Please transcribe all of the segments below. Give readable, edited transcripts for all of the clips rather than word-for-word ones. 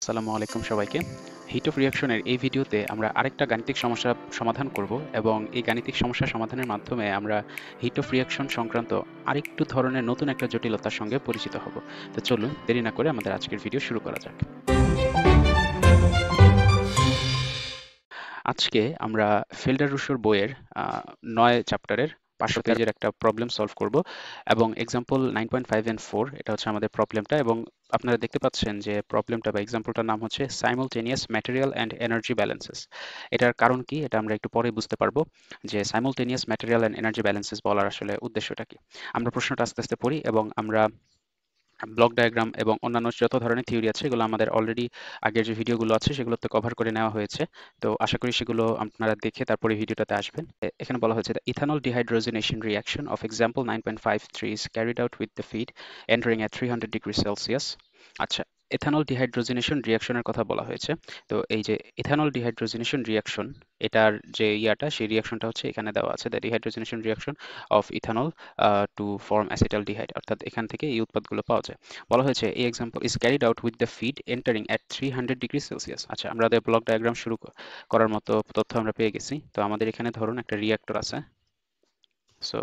আসসালামু আলাইকুম সবাইকে। হিট অফ রিঅ্যাকশনের এই ভিডিওতে আমরা আরেকটা গাণিতিক সমস্যা সমাধান করব এবং এই গাণিতিক সমস্যা সমাধানের মাধ্যমে আমরা হিট অফ রিঅ্যাকশন সংক্রান্ত আরেকটু ধরনের নতুন একটা জটিলতার সঙ্গে পরিচিত হব। তো চলুন দেরি না করে আমাদের আজকের ভিডিও শুরু করা যাক। আজকে আমরা ফেল্ডার-রুশোর বইয়ের ৯ চ্যাপ্টারের ৫০০ পেজের একটা প্রবলেম সলভ করব এবং এক্সাম্পল 9.5 and 4 এটা হচ্ছে আমাদের প্রবলেমটা এবং আপনারা দেখতে পাচ্ছেন যে প্রবলেমটা বা এক্সাম্পলটার নাম হচ্ছে সাইমultaneous ম্যাটেরিয়াল অ্যান্ড এনার্জি ব্যালেন্সেস। এটার কারণ কি এটা আমরা একটু পরে বুঝতে পারবো যে সাইমultaneous ম্যাটেরিয়াল অ্যান্ড এনার্জি ব্যালেন্সেস বলার আসলে উদ্দেশ্যটা কি। আমরা প্রশ্নটা আস্তে আস্তে পড়ি এবং আমরা ব্লক ডায়াগ্রাম এবং অন্যান্য যত ধরনের থিওরি আছে এগুলো আমাদের অলরেডি আগের যে ভিডিওগুলো আছে সেগুলোতে কভার করে নেওয়া হয়েছে। তো আশা করি সেগুলো আপনারা দেখে তারপরে ভিডিওটাতে আসবেন। এখানে বলা হয়েছে the ethanol dehydrogenation reaction of example 9.53 is carried out with the feed entering at 300 degrees Celsius. আচ্ছা, এথানল ডিহাইড্রোজেনেশন রিঅ্যাকশনের কথা বলা হয়েছে। তো এই যে ইথানল ডিহাইড্রোজেনেশন রিঅ্যাকশন এটার যে সেই রিঅ্যাকশনটা হচ্ছে এখানে দেওয়া আছে, the dehydrogenation reaction of ethanol to form acetaldehyde, অর্থাৎ এখান থেকে এই উৎপাদগুলো পাওয়া যায়। বলা হয়েছে এই example is carried out with the feed entering at 300 degree Celsius. আচ্ছা, আমাদের ব্লক ডায়াগ্রাম শুরু করার মতো তথ্য আমরা পেয়ে গেছি। তো আমাদের এখানে ধরুন একটা রিঅ্যাক্টর আছে। সো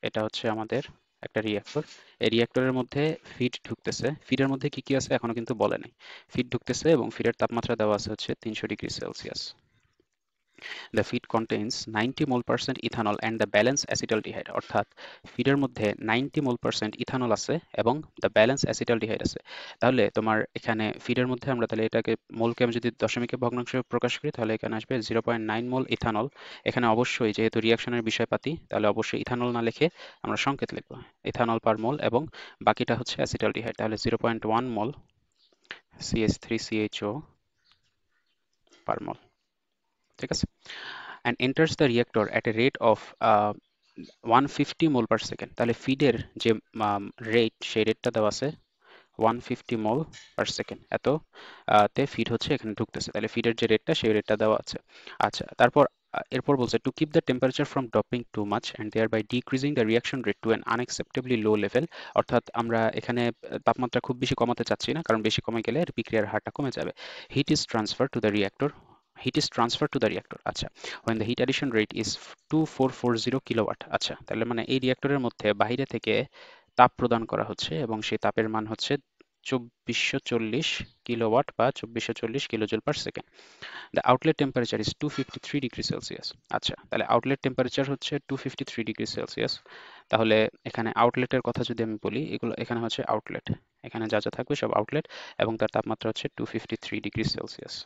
এটা হচ্ছে আমাদের একটা রিঅ্যাক্টর। এই রিঅ্যাক্টরের মধ্যে ফিড ঢুকতেছে। ফিডের মধ্যে কি কি আছে এখনো কিন্তু বলে নাই। ফিড ঢুকতেছে এবং ফিডের তাপমাত্রা দেওয়া আছে হচ্ছে 300 degree Celsius. The feed contains 90 mol% ethanol and the balance acetaldehyde, অর্থাৎ ফিডের মধ্যে 90 mol% ইথানল আছে এবং the balance acetaldehyde আছে। তাহলে তোমার এখানে ফিডের মধ্যে আমরা তাহলে এটাকে মোলকে আমি যদি দশমিকে ভগ্নাংশে প্রকাশ করি তাহলে এখানে আসবে 0.9 মোল ইথানল। এখানে অবশ্যই যেহেতু রিঅ্যাকশনের বিষয়পাতি তাহলে অবশ্যই ইথানল না লিখে আমরা সংকেত লিখব ইথানল পার মোল এবং বাকিটা হচ্ছে অ্যাসিটালডিহাইড, তাহলে 0.1 মোল CH3CHO পার মোল। ঠিক আছে, and enters the reactor at a rate of 150 mole per second. তাহলে ফিডের যে রেট সেই রেটটা দেওয়া আছে 150 মোল পার সেকেন্ড, এত তে ফিড হচ্ছে এখানে ঢুকতেছে। তাহলে ফিডের যে রেটটা সেই রেটটা দেওয়া আছে। আচ্ছা, তারপর এরপর বলছে to keep the temperature from dropping too much and thereby decreasing the reaction rate to an unacceptably low level. অর্থাৎ আমরা এখানে তাপমাত্রা খুব বেশি কমাতে চাচ্ছি না, কারণ বেশি কমে গেলে এর বিক্রিয়ার হারটা কমে যাবে। Heat is transfer to the reactor heat is transferred to the reactor. আচ্ছা, when the heat addition rate is 2440 kilowatt. আচ্ছা, তাহলে মানে এই রিঅ্যাক্টরের মধ্যে বাইরে থেকে তাপ প্রদান করা হচ্ছে এবং সেই তাপের মান হচ্ছে 2440 কিলোওয়াট বা 2440 kilojoule per second. The outlet temperature is 253 degree Celsius. আচ্ছা, তাহলে আউটলেট টেম্পারেচার হচ্ছে 253 ডিগ্রি সেলসিয়াস। তাহলে এখানে আউটলেটের কথা যদি আমি বলি, এগুলো এখানে হচ্ছে আউটলেট, এখানে যা যা থাকবে সব আউটলেট এবং তার তাপমাত্রা হচ্ছে 253 ডিগ্রি সেলসিয়াস।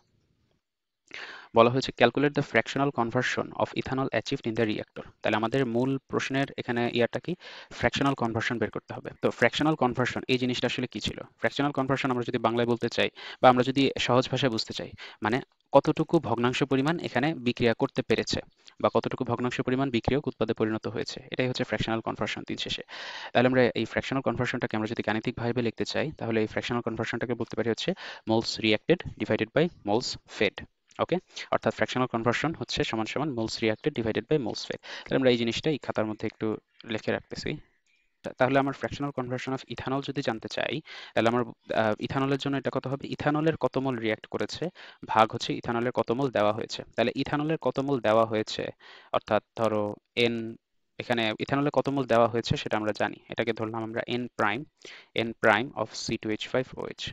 বলা হয়েছে calculate the fractional conversion of ethanol achieved in the reactor. তাহলে আমাদের মূল প্রশ্নের এখানে ইয়ারটা কি, ফ্র্যাকশনাল কনভার্সন বের করতে হবে। তো ফ্র্যাকশনাল কনভার্সন এই জিনিসটা আসলে কি ছিল? ফ্র্যাকশনাল কনভার্সন আমরা যদি বাংলায় বলতে চাই বা আমরা যদি সহজ ভাষায় বুঝতে চাই, মানে কতটুকু ভগ্নাংশ পরিমাণ এখানে বিক্রিয়া করতে পেরেছে বা কতটুকু ভগ্নাংশ পরিমাণ বিক্রিয়ক উৎপাদে পরিণত হয়েছে, এটাই হচ্ছে ফ্র্যাকশনাল কনভার্সন দিন শেষে। তাহলে আমরা এই ফ্র্যাকশনাল কনভার্সনটাকে আমরা যদি গাণিতিকভাবে লিখতে চাই তাহলে এই ফ্র্যাকশনাল কনভার্সনটাকে বলতে পারি হচ্ছে moles reacted divided by moles fed. Okay, অর্থাৎ ফ্র্যাকশনাল কনভার্সন হচ্ছে সমান সমান moles reacted divided by moles fed. তাহলে আমরা এই জিনিসটা এই খাতার মধ্যে একটু লিখে রাখতেছি। তাহলে আমার ফ্র্যাকশনাল কনভার্সন অফ ইথানল যদি জানতে চাই তাহলে আমার ইথানলের জন্য এটা কত হবে, ইথানলের কত মোল রিঅ্যাক্ট করেছে ভাগ হচ্ছে ইথানলের কত মোল দেওয়া হয়েছে। তাহলে ইথানলের কত মোল দেওয়া হয়েছে, অর্থাৎ ধরো এন, এখানে ইথানলের কত মোল দেওয়া হয়েছে সেটা আমরা জানি, এটাকে ধরলাম আমরা এন প্রাইম অফ C2H5OH।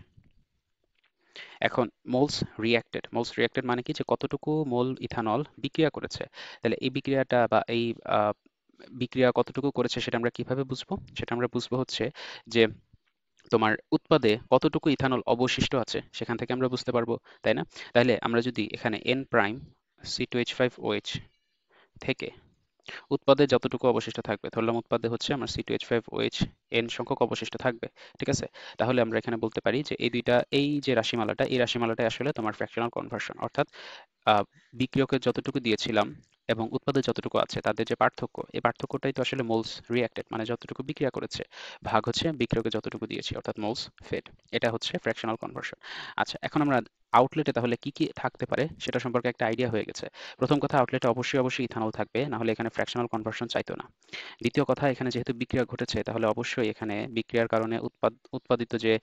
এখন মোলস রিঅ্যাক্টেড মানে কি, যে কতটুকু মোল ইথানল বিক্রিয়া করেছে। তাহলে এই বিক্রিয়াটা বা এই বিক্রিয়া কতটুকু করেছে সেটা আমরা কিভাবে বুঝবো, সেটা আমরা বুঝবো হচ্ছে যে তোমার উৎপাদে কতটুকু ইথানল অবশিষ্ট আছে সেখান থেকে আমরা বুঝতে পারবো, তাই না? তাহলে আমরা যদি এখানে N'(C2H5OH) থেকে উৎপাদে যতটুকু অবশিষ্ট থাকবে, ধরলাম উৎপাদে হচ্ছে আমার C2H5OH n সংখ্যক অবশিষ্ট থাকবে, ঠিক আছে? তাহলে আমরা এখানে বলতে পারি যে এই যে রাশিমালাটা, এই রাশিমালাটাই আসলে তোমার ফ্র্যাকশনাল কনভার্সন, অর্থাৎ বিক্রিয়কের যতটুকু দিয়েছিলাম এবং উৎপাদে যতটুকু আছে তাদের যে পার্থক্য, এই পার্থক্যটাই তো আসলে মোলস রিঅ্যাক্টেড, মানে যতটুকু বিক্রিয়া করেছে ভাগ হচ্ছে বিক্রিয়কে যতটুকু দিয়েছি, অর্থাৎ মোলস ফেড। এটা হচ্ছে ফ্র্যাকশনাল কনভার্সন। আচ্ছা, এখন আমরা আউটলেটে তাহলে কি কি থাকতে পারে সেটা সম্পর্কে একটা আইডিয়া হয়ে গেছে। প্রথম কথা, আউটলেটে অবশ্যই ইথানল থাকবে, না হলে এখানে ফ্র্যাকশনাল কনভার্সন চাইতো না। দ্বিতীয় কথা, এখানে যেহেতু বিক্রিয়া ঘটেছে তাহলে অবশ্যই এখানে বিক্রিয়ার কারণে উৎপাদিত যে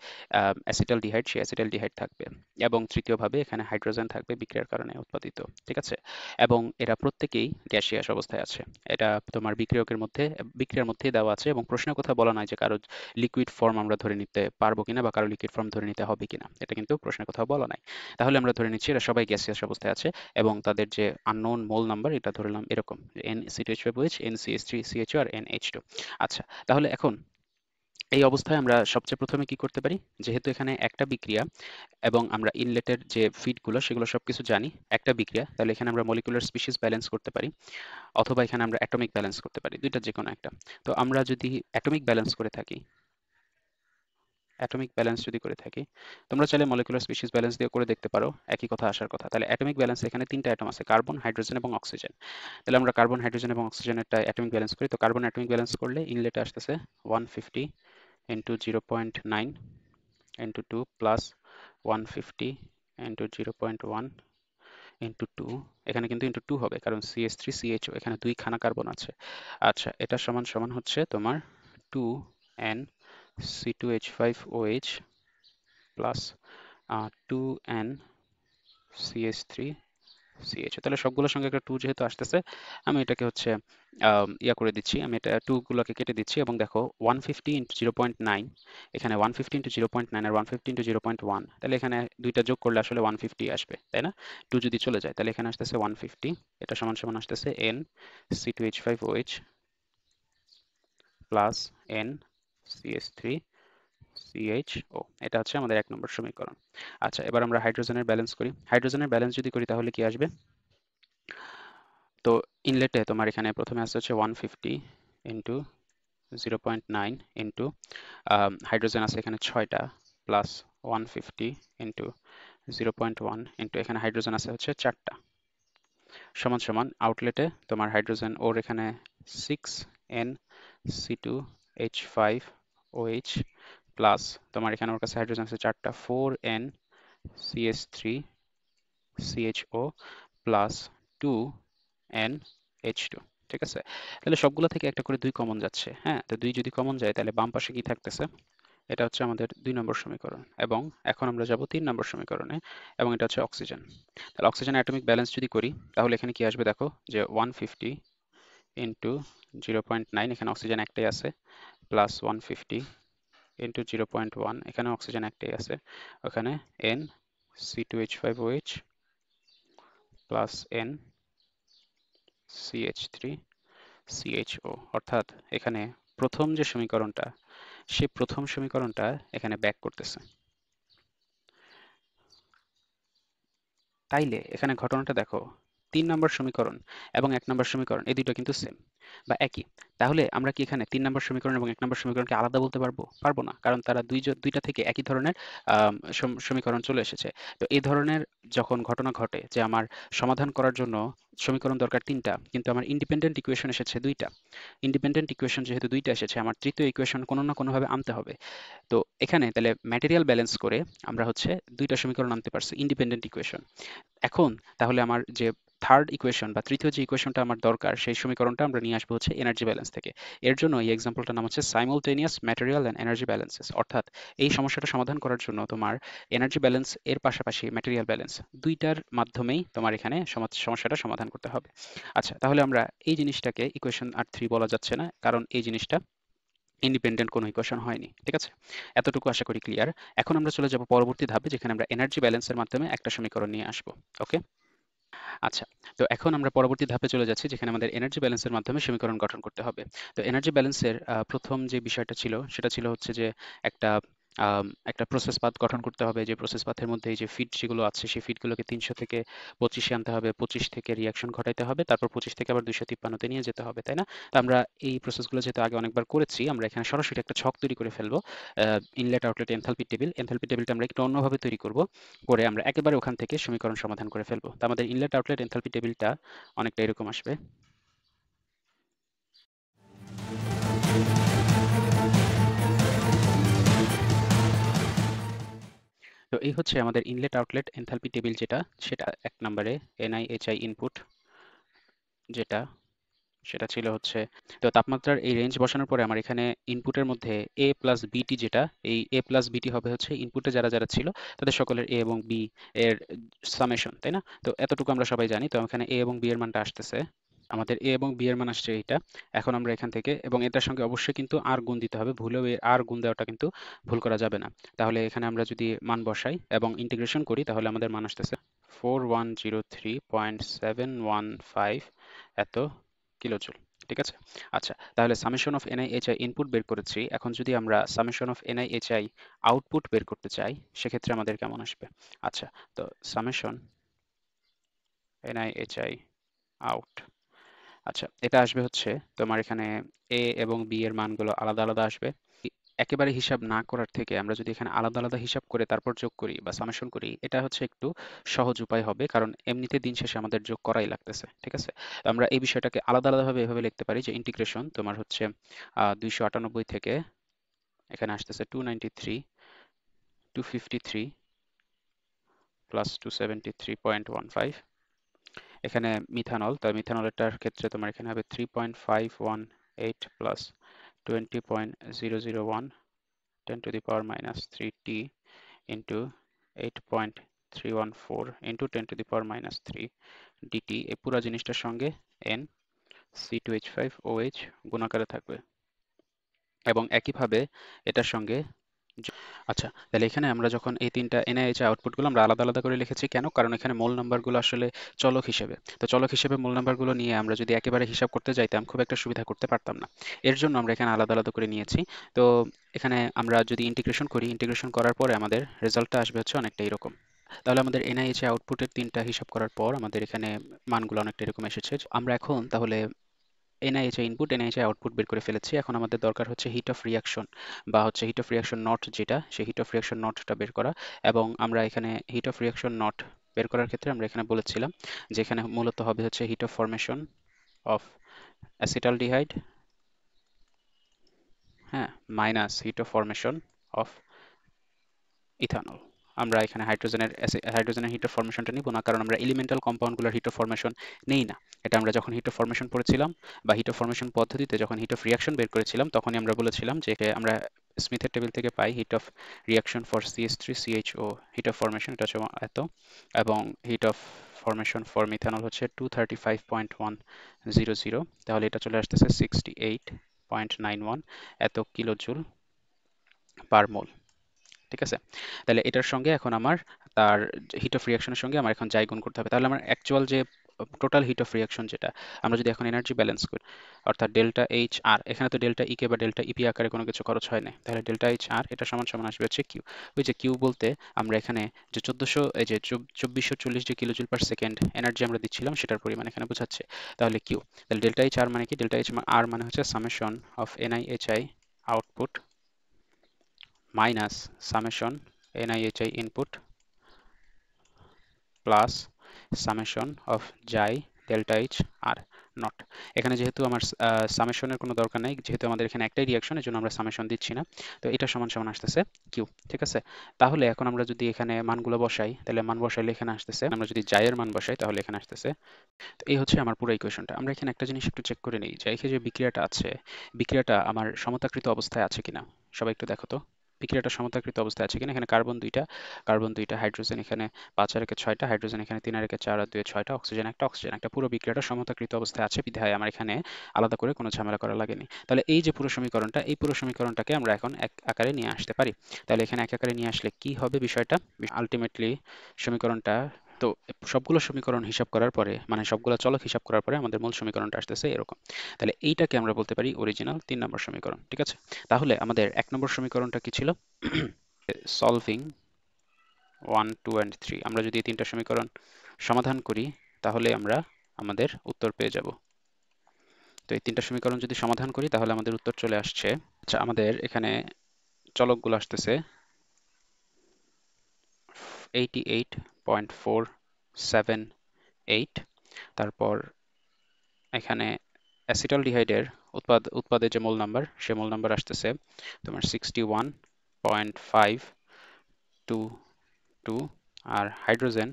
অ্যাসিটালডিহাইড, সেই অ্যাসিটালডিহাইড থাকবে। এবং তৃতীয়ভাবে এখানে হাইড্রোজেন থাকবে বিক্রিয়ার কারণে উৎপাদিত। ঠিক আছে? এবং এরা প্রত্যেকেই গ্যাসিয়াস অবস্থায় আছে। এটা তোমার বিক্রিয়ার মধ্যেই দেওয়া আছে, এবং প্রশ্নের কথা বলা নাই যে কারো লিকুইড ফর্ম আমরা ধরে নিতে পারবো কিনা বা কারো লিকুইড ফর্ম ধরে নিতে হবে কিনা, এটা কিন্তু প্রশ্নের কথা বলা নাই। তাহলে আমরা ধরে নিচ্ছি এরা সবাই গ্যাসিয়াস অবস্থায় আছে, এবং তাদের যে আননোন মোল নাম্বার এটা ধরলাম এরকম, NC2H5OH, NCH3CHO আর NH2। আচ্ছা, তাহলে এখন এই অবস্থায় আমরা সবচেয়ে প্রথমে কি করতে পারি, যেহেতু এখানে একটা বিক্রিয়া এবং আমরা ইনলেটের যে ফিডগুলো সেগুলো সবকিছু জানি, একটা বিক্রিয়া, তাহলে এখানে আমরা মলিকুলার স্পিসিস ব্যালেন্স করতে পারি, অথবা এখানে আমরা অ্যাটমিক ব্যালেন্স করতে পারি, দুইটার যে কোনো একটা। তো আমরা যদি অ্যাটমিক ব্যালেন্স করে থাকি, তোমরা চাইলে মলিকুলার স্পিসিস ব্যালেন্স দিয়ে করে দেখতে পারো, একই কথা আসার কথা। তাহলে অ্যাটমিক ব্যালেন্স এখানে তিনটা অ্যাটম আছে, কার্বন, হাইড্রোজেন এবং অক্সিজেন। তাহলে আমরা কার্বন, হাইড্রোজেন এবং অক্সিজেনেরটা অ্যাটমিক ব্যালেন্স করি। তো কার্বন অ্যাটমিক ব্যালেন্স করলে ইনলেটে আসতেছে 150 into 0.9 into 2 plus 150 into 0.1 into 2, এখানে কিন্তু ইন্টু 2 হবে কারণ CH3CHO, এখানে দুইখানা কার্বন আছে। আচ্ছা, এটা সমান সমান হচ্ছে তোমার 2NC2H5OH প্লাস 2NCH3CHO। তাহলে সবগুলোর সঙ্গে একটা 2 যেহেতু আসতেছে, আমি এটাকে হচ্ছে ইয়া করে দিচ্ছি, আমি এটা 2 গুলোকে কেটে দিচ্ছি, এবং দেখো 150 ইন্টু 0.9, এখানে 150 ইন্টু 0.9 আর 150 ইন্টু 0.1, তাহলে এখানে দুইটা যোগ করলে আসলে 150 আসবে, তাই না? 2 যদি চলে যায় তাহলে এখানে আসতেছে 150, এটা সমান সমান আসতেছে NC2H5OH প্লাস NCH3CHO। এটা হচ্ছে আমাদের 1 নম্বর সমীকরণ। আচ্ছা, এবার আমরা হাইড্রোজেনের ব্যালেন্স করি। হাইড্রোজেনের ব্যালেন্স যদি করি তাহলে কি আসবে? তো ইনলেটে তোমার এখানে প্রথমে আসছে হচ্ছে 150 ইন্টু 0.9 ইন্টু হাইড্রোজেন আছে এখানে 6টা প্লাস 150 ইন্টু 0.1 ইন্টু এখানে হাইড্রোজেন আছে হচ্ছে 4টা, সমান সমান আউটলেটে তোমার হাইড্রোজেন ওর এখানে 6NC2H5OH প্লাস তোমার এখানে ওর কাছে হাইড্রোজেন আছে 4টা, 4NCH3CHO প্লাস 2NH2। ঠিক আছে? তাহলে সবগুলো থেকে একটা করে 2 কমন যাচ্ছে। হ্যাঁ, তো 2 যদি কমন যায় তাহলে বাম পাশে কি থাকতেছে? এটা হচ্ছে আমাদের 2 নম্বর সমীকরণ, এবং এখন আমরা যাব 3 নম্বর সমীকরণে, এবং এটা হচ্ছে অক্সিজেন। তাহলে অক্সিজেন অ্যাটমিক ব্যালেন্স যদি করি তাহলে এখানে কি আসবে দেখো, যে 150 ইন্টু 0.9, এখানে অক্সিজেন একটাই আছে, প্লাস 150 ইন্টু 0.1, এখানে অক্সিজেন একটাই আছে, ওখানে NC2H5OH প্লাস NCH3CHO, অর্থাৎ এখানে প্রথম যে সমীকরণটা, সে প্রথম সমীকরণটা এখানে ব্যাক করতেছে। তাইলে এখানে ঘটনাটা দেখো, 3 নম্বর সমীকরণ এবং 1 নম্বর সমীকরণ এই দুটো কিন্তু সেম বা একই। তাহলে আমরা কি এখানে 3 নম্বর সমীকরণ এবং 1 নম্বর সমীকরণকে আলাদা বলতে পারবো? পারবো না, কারণ তারা দুইটা থেকে একই ধরনের সমীকরণ চলে এসেছে। তো এই ধরনের যখন ঘটনা ঘটে যে আমার সমাধান করার জন্য সমীকরণ দরকার 3টা, কিন্তু আমার ইন্ডিপেন্ডেন্ট ইকুয়েশন এসেছে 2টা। ইন্ডিপেন্ডেন্ট ইকুয়েশন যেহেতু 2টা এসেছে, আমার তৃতীয় ইকুয়েশন কোনো না কোনোভাবে আনতে হবে। তো এখানে তাহলে ম্যাটেরিয়াল ব্যালেন্স করে আমরা হচ্ছে 2টা সমীকরণ আনতে পারছি, ইন্ডিপেন্ডেন্ট ইকুয়েশন। এখন তাহলে আমার যে থার্ড ইকুয়েশন বা তৃতীয় যে ইকুয়েশনটা আমার দরকার, সেই সমীকরণটা আমরা নিয়ে আসবো হচ্ছে এনার্জি ব্যালেন্স থেকে। এর জন্য এই এক্সাম্পলটার নাম হচ্ছে সাইমultaneous ম্যাটেরিয়াল অ্যান্ড এনার্জি ব্যালেন্সেস, অর্থাৎ এই সমস্যাটা সমাধান করার জন্য তোমার এনার্জি ব্যালেন্স এর পাশাপাশি ম্যাটেরিয়াল ব্যালেন্স দুইটার মাধ্যমেই তোমার এখানে সমস্যাটা সমাধান করতে হবে। আচ্ছা, তাহলে আমরা এই জিনিসটাকে ইকুয়েশন আর 3 বলা যাচ্ছে না, কারণ এই জিনিসটা ইন্ডিপেন্ডেন্ট কোনো ইকুয়েশন হয়নি। ঠিক আছে? এতটুকু আশা করি ক্লিয়ার। এখন আমরা চলে যাব পরবর্তী ধাপে, যেখানে আমরা এনার্জি ব্যালেন্সের মাধ্যমে একটা সমীকরণ নিয়ে আসবো। ওকে? আচ্ছা, তো এখন আমরা পরবর্তী ধাপে চলে যাচ্ছি, যেখানে আমাদের এনার্জি ব্যালেন্সের মাধ্যমে সমীকরণ গঠন করতে হবে। তো এনার্জি ব্যালেন্সের প্রথম যে বিষয়টা ছিল সেটা ছিল হচ্ছে যে একটা একটা প্রসেস পাথ গঠন করতে হবে, যে প্রসেস পাথের মধ্যে এই যে ফিড যেগুলো আছে সেই ফিডগুলোকে 300 থেকে 25-এ আনতে হবে, 25 থেকে রিয়াকশন ঘটাইতে হবে, তারপর 25 থেকে আবার 253-তে নিয়ে যেতে হবে, তাই না? তো আমরা এই প্রসেসগুলো যেহেতু আগে অনেকবার করেছি, আমরা এখানে সরাসরি একটা ছক তৈরি করে ফেলবো। Inlet outlet enthalpy table, enthalpy টেবিলটা আমরা একটু অন্যভাবে তৈরি করব, করে আমরা একেবারে ওখান থেকে সমীকরণ সমাধান করে ফেলবো। তো আমাদের ইনলেট আউটলেট এনথালপি টেবিলটা অনেকটা এরকম আসবে। তো এই হচ্ছে আমাদের ইনলেট আউটলেট এনথালপি টেবিল যেটা, সেটা ১ নম্বরে NiHi ইনপুট যেটা সেটা ছিল হচ্ছে, তো তাপমাত্রার এই রেঞ্জ বসানোর পরে আমার এখানে ইনপুটের মধ্যে a প্লাস বিটি যেটা, এই a প্লাস বিটি হবে হচ্ছে ইনপুটে যারা যারা ছিল তাদের সকলের a এবং b এর সামেশন, তাই না? তো এতটুকু আমরা সবাই জানি। তো এখানে a এবং b এর মানটা আসতেছে, আমাদের a এবং b এর মান আসছে এইটা। এখন আমরা এখান থেকে, এবং এটার সঙ্গে অবশ্যই কিন্তু আর গুণ দিতে হবে, ভুলেও এর আর গুণ দেওয়াটা কিন্তু ভুল করা যাবে না। তাহলে এখানে আমরা যদি মান বসাই এবং ইন্টিগ্রেশন করি তাহলে আমাদের মান আসতেছে 4103.715 এত কিলোজুল। ঠিক আছে? আচ্ছা, তাহলে সামেশন অফ NiHi ইনপুট বের করেছি। এখন যদি আমরা সামেশন অফ NiHi আউটপুট বের করতে চাই, সেক্ষেত্রে আমাদের কেমন আসবে? আচ্ছা, তো সামেশন NiHi আউট, আচ্ছা এটা আসবে হচ্ছে তোমার এখানে a এবং b এর মানগুলো আলাদা আলাদা আসবে। একেবারে হিসাব না করার থেকে আমরা যদি এখানে আলাদা আলাদা হিসাব করে তারপর যোগ করি বা সামেশন করি, এটা হচ্ছে একটু সহজ উপায় হবে, কারণ এমনিতে দিন শেষে আমাদের যোগ করাই লাগতেছে। ঠিক আছে? তো আমরা এই বিষয়টাকে আলাদা আলাদাভাবে এভাবে লিখতে পারি যে ইন্টিগ্রেশন তোমার হচ্ছে 298 থেকে এখানে আসতেছে 293, 253 প্লাস 273.15। এখানে মিথানল, তাই মিথানলটার ক্ষেত্রে তোমার এখানে হবে 3.518 plus 20.001 10 to the power minus 3t into 8.314 into 10 to the power minus 3 dt, এই পুরো জিনিসটার সঙ্গে n C2H5OH গুণাকারে থাকবে, এবং একইভাবে এটার সঙ্গে আচ্ছা, তাহলে এখানে আমরা যখন এই তিনটা NiHi আউটপুটগুলো আমরা আলাদা আলাদা করে লিখেছি কেন? কারণ এখানে মূল নাম্বারগুলো আসলে চলক হিসেবে, তো চলক হিসেবে মূল নাম্বারগুলো নিয়ে আমরা যদি একেবারে হিসাব করতে যাইতাম খুব একটা সুবিধা করতে পারতাম না। এর জন্য আমরা এখানে আলাদা আলাদা করে নিয়েছি। তো এখানে আমরা যদি ইন্টিগ্রেশন করি, ইন্টিগ্রেশন করার পরে আমাদের রেজাল্টটা আসবে হচ্ছে অনেকটা এরকম। তাহলে আমাদের NiHi আউটপুটের তিনটা হিসাব করার পর আমাদের এখানে মানগুলো অনেকটা এরকম এসেছে। আমরা এখন তাহলে NiHi ইনপুট NiHi আউটপুট বের করে ফেলেছি। এখন আমাদের দরকার হচ্ছে হিট অফ রিয়াকশন বা হচ্ছে হিট অফ রিয়াকশন নট যেটা, সেই হিট অফ রিয়াকশন নটটা বের করা। এবং আমরা এখানে হিট অফ রিয়াকশন নট বের করার ক্ষেত্রে আমরা এখানে বলেছিলাম যে এখানে মূলত হবে হচ্ছে heat of formation of acetaldehyde, হ্যাঁ, minus heat of formation of ethanol. আমরা এখানে হাইড্রোজেনের হিট অফ ফরমেশনটা নিব না, কারণ আমরা এলিমেন্টাল কম্পাউন্ডগুলোর হিট অফ ফরমেশন নেই না। এটা আমরা যখন হিট অফ ফরমেশন পড়েছিলাম বা হিট অফ ফরমেশন পদ্ধতিতে যখন হিট অফ রিয়াকশন বের করেছিলাম, তখনই আমরা বলেছিলাম যে আমরা স্মিথের টেবিল থেকে পাই heat of reaction for CH3CHO heat of formation, এটা হচ্ছে এত, এবং heat of formation for methanol হচ্ছে 235.100, তাহলে এটা চলে আসতেছে 68.91 এত কিলোজুল পার মোল। ঠিক আছে? তাহলে এটার সঙ্গে এখন আমার তার হিট অফ রিয়াকশনের সঙ্গে আমার এখন যাই গুণ করতে হবে। তাহলে আমার অ্যাকচুয়াল যে টোটাল হিট অফ রিয়াকশন যেটা, আমরা যদি এখন এনার্জি ব্যালেন্স করি, অর্থাৎ ডেল্টা এইচ আর, এখানে তো ডেল্টা ইকে বা ডেল্টা ইপি আকারে কোনো কিছু খরচ হয় না, তাহলে ডেল্টা এইচ আর এটা সমান সমান আসবে হচ্ছে কিউ। ওই যে কিউ বলতে আমরা এখানে যে 1400, এই যে 2440 যে কিলোজুল পার সেকেন্ড এনার্জি আমরা দিচ্ছিলাম সেটার পরিমাণ এখানে বোঝাচ্ছে। তাহলে কিউ, তাহলে ডেল্টা এইচ আর মানে কি? ডেল্টা এইচ আর মানে হচ্ছে summation of NiHi output minus summation NiHi input plus summation of যাই ডেল্টা এইচ আর নট। এখানে যেহেতু আমার সামেশনের কোনো দরকার নেই, যেহেতু আমাদের এখানে একটাই রিয়াকশন, এই জন্য আমরা সামেশন দিচ্ছি না। তো এটা সমান সমান আসতেছে কিউ। ঠিক আছে? তাহলে এখন আমরা যদি এখানে মানগুলো বসাই, তাহলে মান বসাইলে এখানে আসতেছে, আমরা যদি যাইয়ের মান বসাই তাহলে এখানে আসতেছে। তো এই হচ্ছে আমার পুরো ইকুয়েশনটা। আমরা এখানে একটা জিনিস একটু চেক করে নিই যে এখানে যে বিক্রিয়াটা আছে, বিক্রিয়াটা আমার সমতাকৃত অবস্থায় আছে কিনা। সবাই একটু দেখো তো বিক্রিয়াটা সমতাকৃত অবস্থায় আছে কিনা। এখানে কার্বন দুইটা, হাইড্রোজেন এখানে 5 আর 6টা, হাইড্রোজেন এখানে 3 আর 4 আর 2 6টা, অক্সিজেন একটা, পুরো বিক্রিয়াটা সমতাকৃত অবস্থায় আছে বিধায় আমার এখানে আলাদা করে কোনো ঝামেলা করা লাগেনি। তাহলে এই যে পুরো সমীকরণটা, এই পুরো সমীকরণটাকে আমরা এখন এক আকারে নিয়ে আসতে পারি। তাহলে এখানে এক আকারে নিয়ে আসলে কি হবে বিষয়টা? আলটিমেটলি সমীকরণটা, তো সবগুলো সমীকরণ হিসাব করার পরে, মানে সবগুলো চলক হিসাব করার পরে আমাদের মূল সমীকরণটা আসতেছে এরকম। তাহলে এইটাকে আমরা বলতে পারি অরিজিনাল 3 নম্বর সমীকরণ। ঠিক আছে? তাহলে আমাদের 1 নম্বর সমীকরণটা কি ছিল? সলভিং 1, 2 and 3, আমরা যদি এই তিনটা সমীকরণ সমাধান করি তাহলে আমরা আমাদের উত্তর পেয়ে যাব। তো এই তিনটা সমীকরণ যদি সমাধান করি তাহলে আমাদের উত্তর চলে আসছে। আচ্ছা, আমাদের এখানে চলকগুলো আসতেছে 88.478, তারপর এখানে অ্যাসিটালডিহাইডের উৎপাদের যে মূল নাম্বার, সে মূল নাম্বার আসতেছে তোমার 61.525, 2, আর হাইড্রোজেন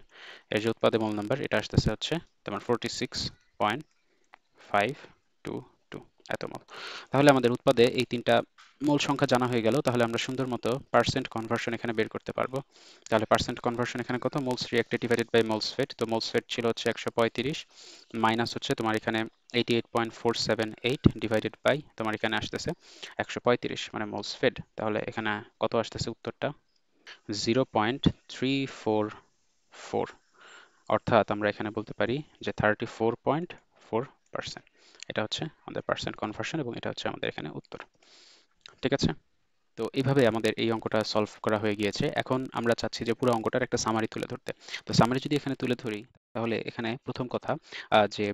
এর যে উৎপাদে মোল নাম্বার এটা আসতেছে হচ্ছে তোমার 46.522 এত মোল। তাহলে আমাদের উৎপাদে এই তিনটা মোল সংখ্যা জানা হয়ে গেল। তাহলে আমরা সুন্দর মতো পার্সেন্ট কনভার্সন এখানে বের করতে পারবো। তাহলে পার্সেন্ট কনভার্সন এখানে কত? Moles reacted divided by moles fed. তো মোলস ফেড ছিল হচ্ছে 135 মাইনাস হচ্ছে তোমার এখানে 88.478 ডিভাইডেড বাই তোমার এখানে আসতেছে 135 মানে মোলস ফেড। তাহলে এখানে কত আসতেছে উত্তরটা? 0.344, অর্থাৎ আমরা এখানে বলতে পারি যে 34.4%। এটা হচ্ছে আমাদের পার্সেন্ট কনভার্সন এবং এটা হচ্ছে আমাদের এখানে উত্তর। ঠিক আছে? তো এইভাবে আমাদের এই অঙ্কটা সলভ করা হয়ে গিয়েছে। এখন আমরা চাচ্ছি যে পুরো অঙ্কটার একটা সামারি তুলে ধরতে। তো সামারি যদি এখানে তুলে ধরি, তাহলে এখানে প্রথম কথা যে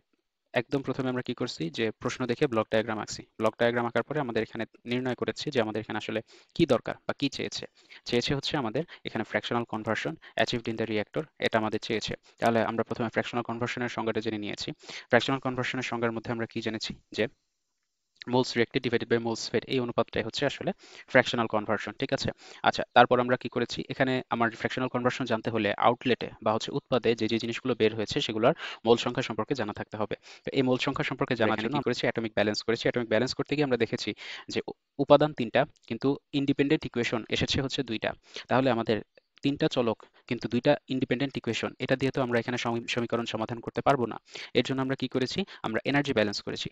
একদম প্রথমে আমরা কি করছি যে প্রশ্ন দেখে ব্লক ডায়াগ্রাম আঁকছি। ব্লক ডায়াগ্রাম আঁকার পরে আমাদের এখানে নির্ণয় করেছি যে আমাদের এখানে আসলে কি দরকার বা কি চেয়েছে। চেয়েছে হচ্ছে আমাদের এখানে fractional conversion achieved in the reactor, এটা আমাদের চেয়েছে। তাহলে আমরা প্রথমে ফ্র্যাকশনাল কনভার্সনের সংজ্ঞাটা জেনে নিয়েছি। ফ্র্যাকশনাল কনভার্সনের সংজ্ঞার মধ্যে আমরা কি জেনেছি যে moles reacted divided by moles fed, এই অনুপাতটাই হচ্ছে আসলে ফ্র্যাকশনাল কনভার্সন। ঠিক আছে? আচ্ছা, তারপর আমরা কি করেছি, এখানে আমার ফ্র্যাকশনাল কনভার্সন জানতে হলে আউটলেটে বা হচ্ছে উৎপাদে যে যে জিনিসগুলো বের হয়েছে সেগুলোর মোল সংখ্যা সম্পর্কে জানা থাকতে হবে। তো এই মোল সংখ্যা সম্পর্কে জানার জন্য কি করেছি, অ্যাটমিক ব্যালেন্স করেছি। অ্যাটমিক ব্যালেন্স করতে গিয়ে আমরা দেখেছি যে উপাদান তিনটা কিন্তু ইন্ডিপেন্ডেন্ট ইকুয়েশন এসেছে হচ্ছে দুইটা। তাহলে আমাদের তিনটা চলক কিন্তু দুইটা ইন্ডিপেন্ডেন্ট ইকুয়েশন, এটা দিয়ে তো আমরা এখানে সমীকরণ সমাধান করতে পারবো না। এর জন্য আমরা কি করেছি, আমরা এনার্জি ব্যালেন্স করেছি।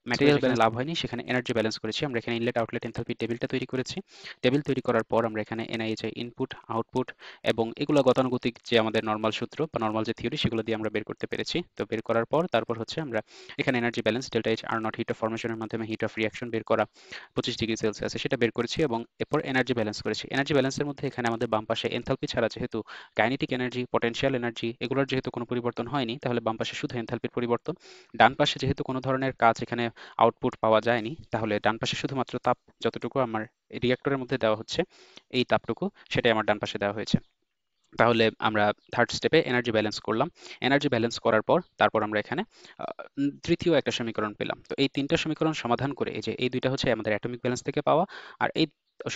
ম্যাটেরিয়াল ব্যালেন্স লাভ হয়নি, সেখানে এনার্জি ব্যালেন্স করেছি। আমরা এখানে ইনলেট আউটলেট এনথালপি টেবিলটা তৈরি করেছি। টেবিল তৈরি করার পর আমরা এখানে এনআইএইচ ইনপুট আউটপুট এবং এগুলো গতানুগতিক যে আমাদের নর্মাল সূত্র বা নর্মাল যে থিওরি সেগুলো দিয়ে আমরা বের করতে পেরেছি। তো বের করার পর তারপর হচ্ছে আমরা এখানে energy balance delta H R naught heat of ফরমেশনের মাধ্যমে হিট অফ রিয়াকশন বের করা 25 ডিগ্রি সেলসিয়াসে সেটা বের করেছি এবং এরপর এনার্জি ব্যালেন্স করেছি। এনার্জি ব্যালেন্সের মধ্যে এখানে আমাদের বাম পাশে এনথালপি ছাড়া যেহেতু কাইনেটিক এনার্জি, পটেনশিয়াল এনার্জি এগুলোর যেহেতু কোনো পরিবর্তন হয়নি, তাহলে বাম পাশে শুধু এনথালপির পরিবর্তন। ডান পাশে যেহেতু কোনো ধরনের কাজ এখানে আউটপুট পাওয়া যায়নি, তাহলে ডান পাশে শুধুমাত্র তাপ যতটুকু আমার রিঅ্যাক্টরের মধ্যে দেওয়া হচ্ছে এই তাপটুকু সেটাই আমার ডান পাশে দেওয়া হয়েছে। তাহলে আমরা থার্ড স্টেপে এনার্জি ব্যালেন্স করলাম। এনার্জি ব্যালেন্স করার পর তারপর আমরা এখানে তৃতীয় একটা সমীকরণ পেলাম। তো এই তিনটা সমীকরণ সমাধান করে এই যে এই দুইটা হচ্ছে আমাদের অ্যাটমিক ব্যালেন্স থেকে পাওয়া, আর এই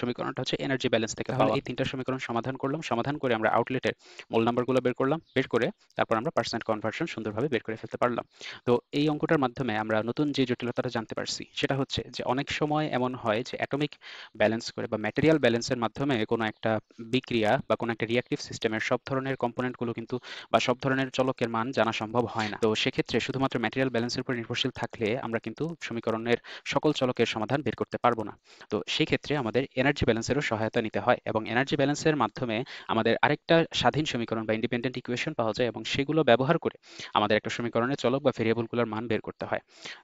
সমীকরণটা হচ্ছে এনার্জি ব্যালেন্স থেকে পাওয়া। এই তিনটা সমীকরণ সমাধান করলাম, সমাধান করে আমরা আউটলেটের মোল নাম্বারগুলো বের করলাম, বের করে তারপর আমরা পার্সেন্ট কনভার্সন সুন্দরভাবে বের করে ফেলতে পারলাম। তো এই অঙ্কটার মাধ্যমে আমরা নতুন যে জটিলতাটা জানতে পারছি সেটা হচ্ছে যে অনেক সময় এমন হয় যে অ্যাটমিক ব্যালেন্স করে বা ম্যাটেরিয়াল ব্যালেন্সের মাধ্যমে কোনো একটা বিক্রিয়া বা কোনো একটা রিঅ্যাক্টিভ সিস্টেমের সব ধরনের কম্পোনেন্টগুলো কিন্তু বা সব ধরনের চলকের মান জানা সম্ভব হয় না। তো সেক্ষেত্রে শুধুমাত্র ম্যাটেরিয়াল ব্যালেন্সের উপর নির্ভরশীল থাকলে আমরা কিন্তু সমীকরণের সকল চলকের সমাধান বের করতে পারবো না। তো সেই ক্ষেত্রে আমাদের এনার্জি ব্যালেন্সেরও সহায়তা নিতে হয় এবং এনার্জি ব্যালেন্সের মাধ্যমে আমাদের আরেকটা স্বাধীন সমীকরণ বা ইন্ডিপেন্ডেন্ট ইকুয়েশন পাওয়া যায় এবং সেগুলো ব্যবহার করে আমাদের একটা সমীকরণের চলক বা ভেরিয়েবলগুলোর মান বের করতে হয়।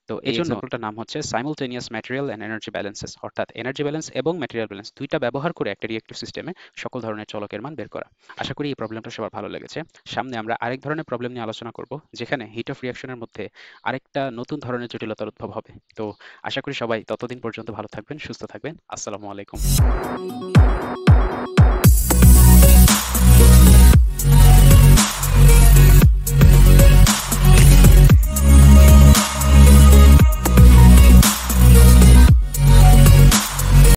তো এই এক্সাম্পলটার নাম হচ্ছে সাইমultaneous ম্যাটেরিয়াল এন্ড এনার্জি ব্যালেন্সেস, অর্থাৎ এনার্জি ব্যালেন্স এবং ম্যাটেরিয়াল ব্যালেন্স দুইটা ব্যবহার করে একটা রিঅ্যাক্টিভ সিস্টেমে সকল ধরনের চলকের মান বের করা। আশা করি এই প্রবলেমটা সবার ভালো লেগেছে। সামনে আমরা আরেক ধরনের প্রবলেম নিয়ে আলোচনা করব, যেখানে হিট অফ রিঅ্যাকশনের মধ্যে আরেকটা নতুন ধরনের জটিলতার উদ্ভব হবে। তো আশা করি সবাই ততদিন পর্যন্ত ভালো থাকবেন, সুস্থ থাকবেন। আসসালামু আলাইকুম।